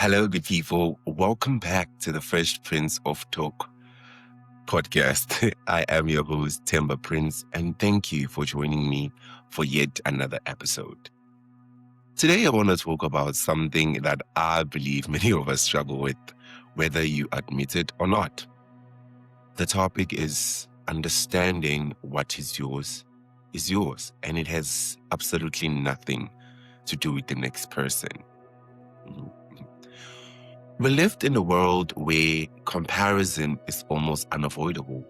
Hello, good people. Welcome back to the Fresh Prince of Talk podcast. I am your host, Timber Prince, and thank you for joining me for yet another episode. Today, I want to talk about something that I believe many of us struggle with, whether you admit it or not. The topic is understanding what is yours, and it has absolutely nothing to do with the next person. We live in a world where comparison is almost unavoidable.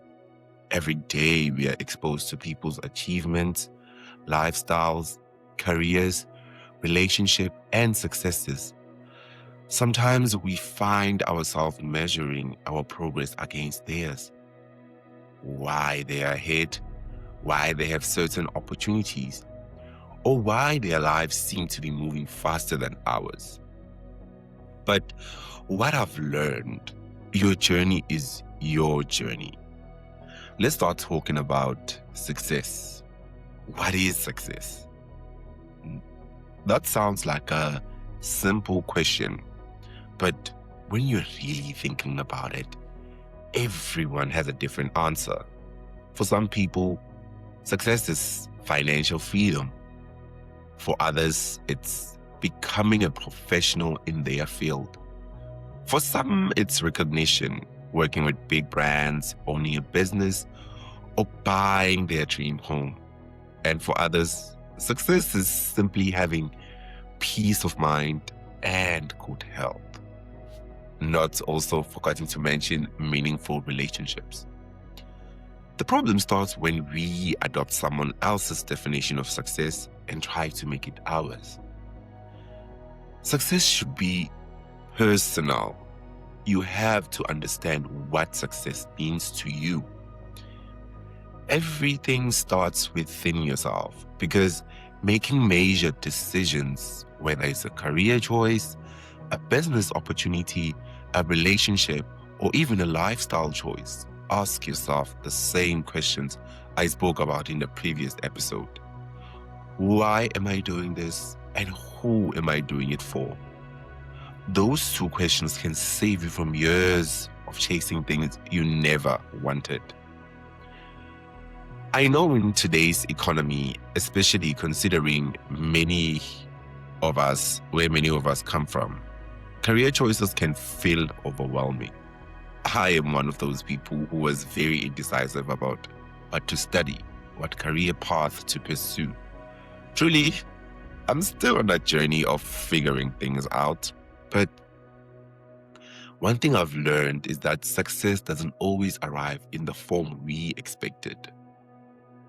Every day we are exposed to people's achievements, lifestyles, careers, relationships, and successes. Sometimes we find ourselves measuring our progress against theirs. Why they are ahead, why they have certain opportunities, or why their lives seem to be moving faster than ours. But what I've learned, your journey is your journey. Let's start talking about success. What is success? That sounds like a simple question, but when you're really thinking about it, everyone has a different answer. For some people, success is financial freedom. For others, it's becoming a professional in their field. For some, it's recognition, working with big brands, owning a business, or buying their dream home. And for others, success is simply having peace of mind and good health. Not also forgetting to mention meaningful relationships. The problem starts when we adopt someone else's definition of success and try to make it ours. Success should be personal. You have to understand what success means to you. Everything starts within yourself because making major decisions, whether it's a career choice, a business opportunity, a relationship, or even a lifestyle choice, ask yourself the same questions I spoke about in the previous episode. Why am I doing this? And who am I doing it for? Those two questions can save you from years of chasing things you never wanted. I know in today's economy, especially considering where many of us come from, career choices can feel overwhelming. I am one of those people who was very indecisive about what to study, what career path to pursue. Truly, I'm still on that journey of figuring things out, but one thing I've learned is that success doesn't always arrive in the form we expected.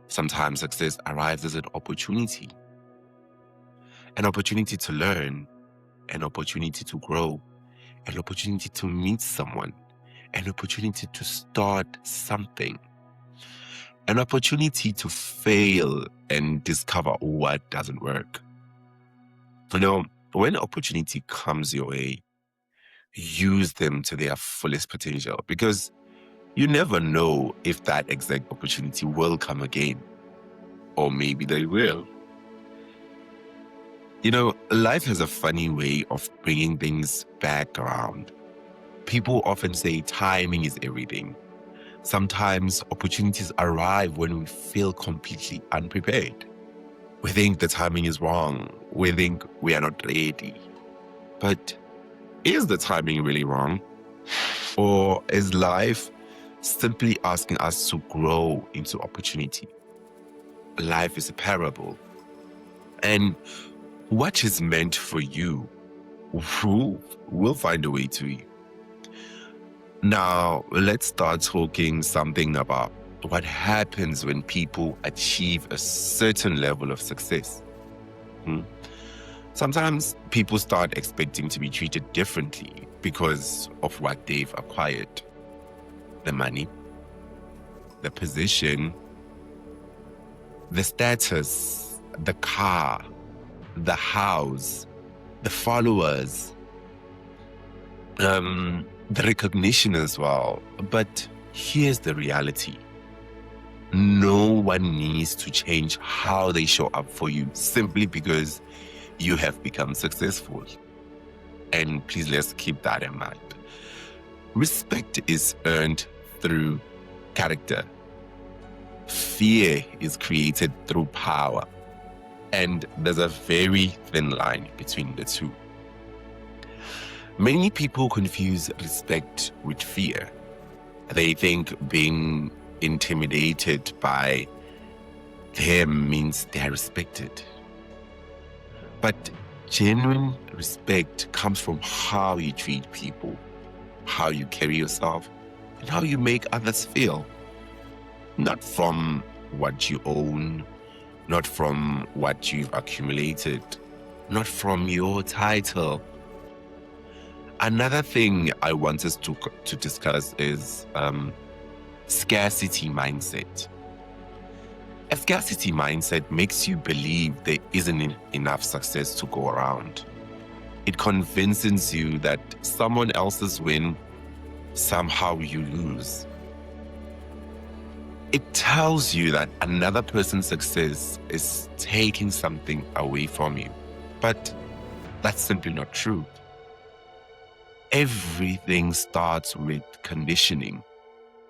Sometimes success arrives as an opportunity to learn, an opportunity to grow, an opportunity to meet someone, an opportunity to start something, an opportunity to fail and discover what doesn't work. When opportunity comes your way, use them to their fullest potential because you never know if that exact opportunity will come again, or maybe they will. Life has a funny way of bringing things back around. People often say timing is everything. Sometimes opportunities arrive when we feel completely unprepared. We think the timing is wrong. We think we are not ready. But is the timing really wrong? Or is life simply asking us to grow into opportunity? Life is a parable. And what is meant for you will find a way to you. Now, let's start talking something about what happens when people achieve a certain level of success. Sometimes people start expecting to be treated differently because of what they've acquired. The money, the position, the status, the car, the house, the followers, the recognition as well. But here's the reality. No one needs to change how they show up for you simply because you have become successful. And please, let's keep that in mind. Respect is earned through character. Fear is created through power. And there's a very thin line between the two. Many people confuse respect with fear. They think being intimidated by them means they are respected. But genuine respect comes from how you treat people, how you carry yourself, and how you make others feel. Not from what you own, not from what you've accumulated, not from your title. Another thing I want us to discuss is scarcity mindset. A scarcity mindset makes you believe there isn't enough success to go around. It convinces you that someone else's win, somehow you lose. It tells you that another person's success is taking something away from you. But that's simply not true. Everything starts with conditioning.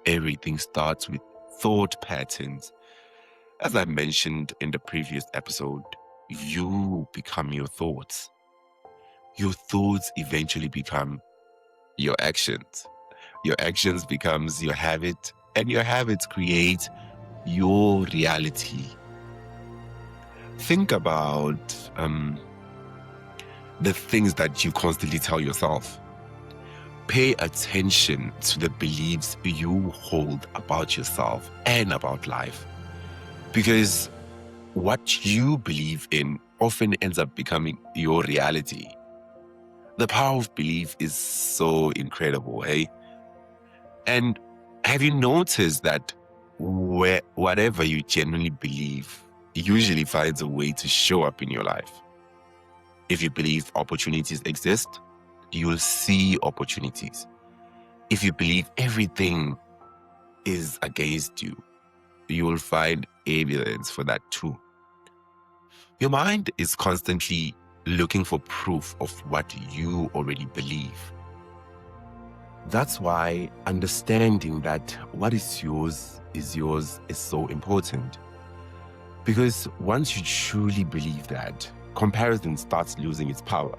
Everything starts with thought patterns. As I mentioned in the previous episode, you become your thoughts. Your thoughts eventually become your actions. Your actions becomes your habit, and your habits create your reality. Think about the things that you constantly tell yourself. Pay attention to the beliefs you hold about yourself and about life. Because what you believe in often ends up becoming your reality. The power of belief is so incredible, eh? And have you noticed that whatever you genuinely believe usually finds a way to show up in your life? If you believe opportunities exist, you will see opportunities. If you believe everything is against you, you will find evidence for that too. Your mind is constantly looking for proof of what you already believe. That's why understanding that what is yours is so important. Because once you truly believe that, comparison starts losing its power.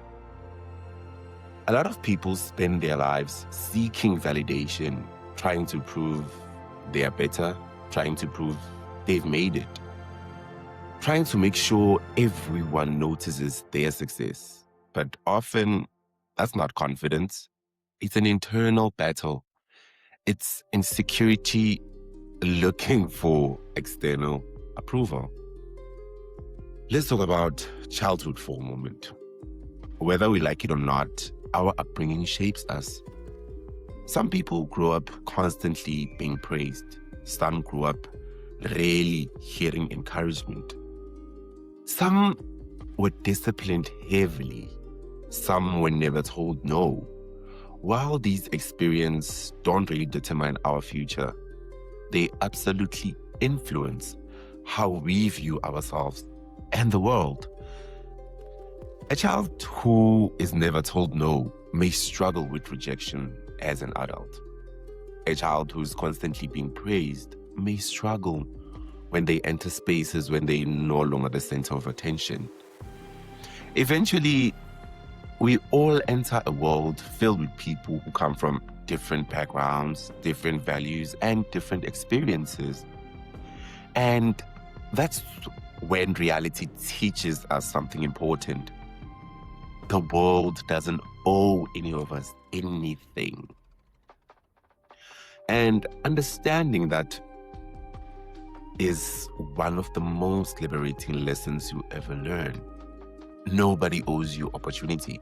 A lot of people spend their lives seeking validation, trying to prove they are better, trying to prove they've made it, trying to make sure everyone notices their success. But often, that's not confidence. It's an internal battle. It's insecurity looking for external approval. Let's talk about childhood for a moment. Whether we like it or not, our upbringing shapes us. Some people grow up constantly being praised. Some grew up rarely hearing encouragement. Some were disciplined heavily. Some were never told no. While these experiences don't really determine our future, they absolutely influence how we view ourselves and the world. A child who is never told no may struggle with rejection as an adult. A child who is constantly being praised may struggle when they enter spaces when they're no longer the center of attention. Eventually, we all enter a world filled with people who come from different backgrounds, different values, and different experiences. And that's when reality teaches us something important. The world doesn't owe any of us anything. And understanding that is one of the most liberating lessons you ever learn. Nobody owes you opportunity.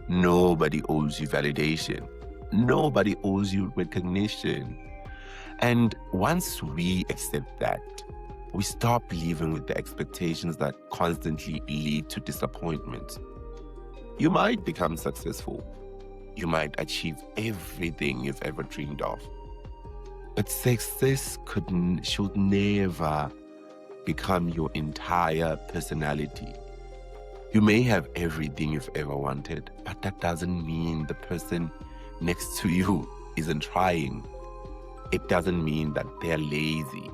Nobody owes you validation. Nobody owes you recognition. And once we accept that, we stop living with the expectations that constantly lead to disappointment. You might become successful. You might achieve everything you've ever dreamed of. But success should never become your entire personality. You may have everything you've ever wanted, but that doesn't mean the person next to you isn't trying. It doesn't mean that they're lazy.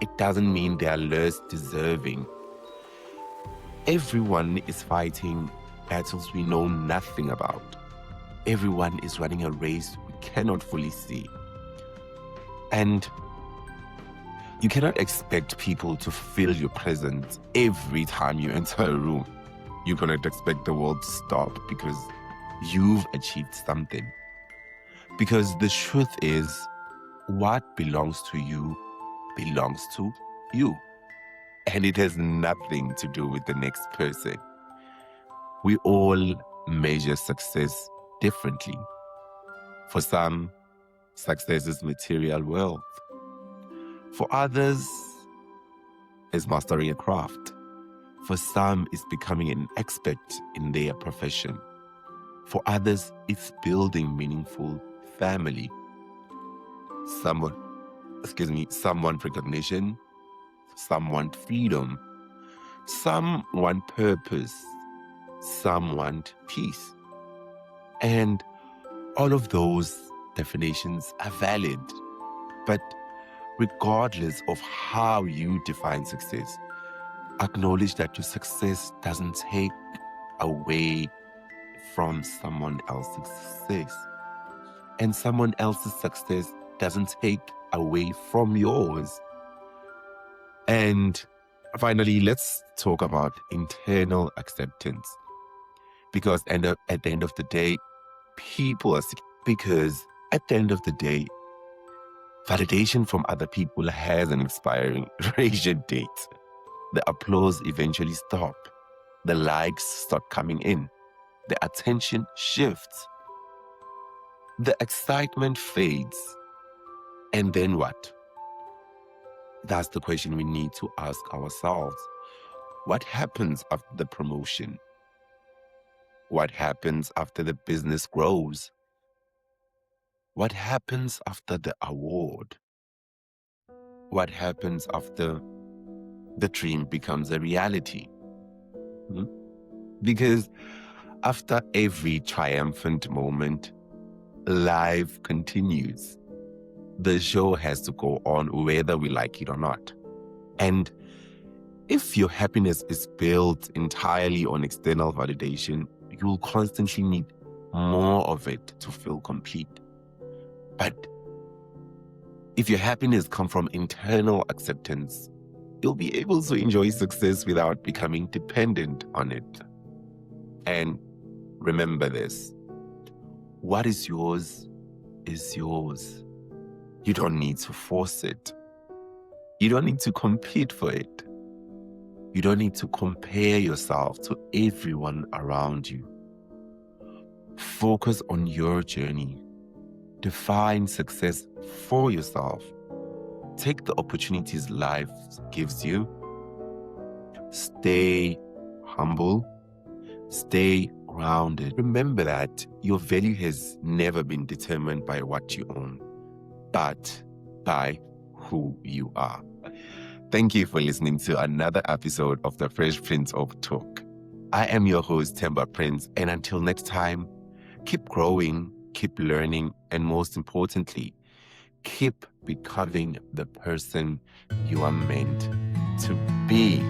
It doesn't mean they're less deserving. Everyone is fighting battles we know nothing about. Everyone is running a race we cannot fully see. And you cannot expect people to feel your presence every time you enter a room. You cannot expect the world to stop because you've achieved something. Because the truth is, what belongs to you belongs to you. And it has nothing to do with the next person. We all measure success differently. For some, success is material wealth. For others, it's mastering a craft. For some, it's becoming an expert in their profession. For others, it's building meaningful family. Some want recognition. Some want freedom. Some want purpose. Some want peace. And all of those definitions are valid. But regardless of how you define success, acknowledge that your success doesn't take away from someone else's success. And someone else's success doesn't take away from yours. And finally, let's talk about internal acceptance. Because at the end of the day, validation from other people has an expiring date. The applause eventually stops. The likes start coming in. The attention shifts. The excitement fades. And then what? That's the question we need to ask ourselves. What happens after the promotion? What happens after the business grows? What happens after the award? What happens after the dream becomes a reality? Because after every triumphant moment, life continues. The show has to go on whether we like it or not. And if your happiness is built entirely on external validation, you will constantly need more of it to feel complete. But if your happiness comes from internal acceptance, you'll be able to enjoy success without becoming dependent on it. And remember this: what is yours is yours. You don't need to force it. You don't need to compete for it. You don't need to compare yourself to everyone around you. Focus on your journey. Define success for yourself. Take the opportunities life gives you. Stay humble. Stay grounded. Remember that your value has never been determined by what you own, but by who you are. Thank you for listening to another episode of the Fresh Prince of Talk. I am your host, Themba Prince, and until next time, keep growing, keep learning, and most importantly, keep becoming the person you are meant to be.